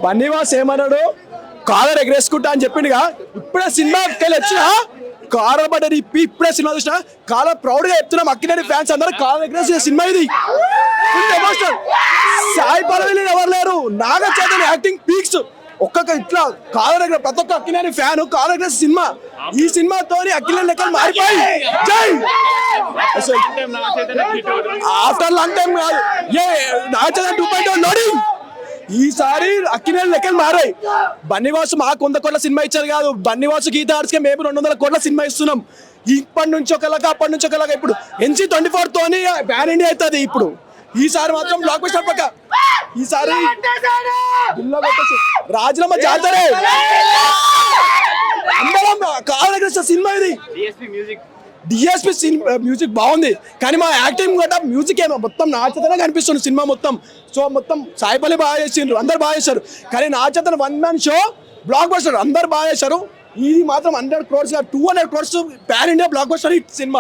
బన్నీవాస్ ఏమన్నాడు, కాలర్ ఎగరేసుకుంటా అని చెప్పిండుగా. ఇప్పుడే సినిమాకి వెళ్ళి వచ్చిన కాలర్ పడ్డది ఇప్పుడే సినిమా చూసిన కాలర్ ప్రౌడ్ గా చెప్తున్నాం. అక్కినేని ఫ్యాన్స్ అందరూ కాలర్ ఎగరేసిన సినిమా ఇది. ఎమోషనల్. సాయి పల్లవి ఎవరు లేరు, నాగ చైతన్య యాక్టింగ్ పీక్స్. ఒక్కొక్క ఇట్లా కాలర్ ఎగర ప్రతి ఒక్క అక్కినేని ఫ్యాన్ కాలర్ ఎగరేసిన సినిమా. ఈ సినిమాతో అక్కినేని లెక్కలు మారిపోయి జై ఆఫ్టర్ లాంగ్ టైం కాదు నాగ చైతన్య 2.0 లోడింగ్. ఈసారి అక్కినేని లెక్కలు మారాయి. బన్నీవాసు మాకు 100 కోట్ల సినిమా ఇచ్చారు కాదు, బన్నీవాసు గీత ఆర్ట్స్కి మేము 200 కోట్ల సినిమా ఇస్తున్నాం. ఇప్పటి నుంచి ఒకలాగా అప్పటి నుంచి ఒకలాగా. ఇప్పుడు NC24 తోని ప్యాన్ ఇండియా అవుతుంది. ఇప్పుడు ఈసారి మాత్రం బ్లాక్ బస్టర్ పక్క. ఈసారి రాజీనామా జాతరే అందరం కావాలి సినిమా ఇది. డిఎస్పీ మ్యూజిక్ బాగుంది, కానీ మా యాక్టింగ్ కూడా మ్యూజిక్ ఏమో మొత్తం నాచతనే కనిపిస్తుంది సినిమా మొత్తం. సో మొత్తం సాయిపల్లి బాగా చేసిండ్రు, అందరు బాగా చేశారు. కానీ నాచతన 1 మ్యాన్ షో బ్లాక్ బస్టర్ అందరు బాగా చేశారు. ఇది మాత్రం 100 crores 200 crores pan India block buster hit cinema.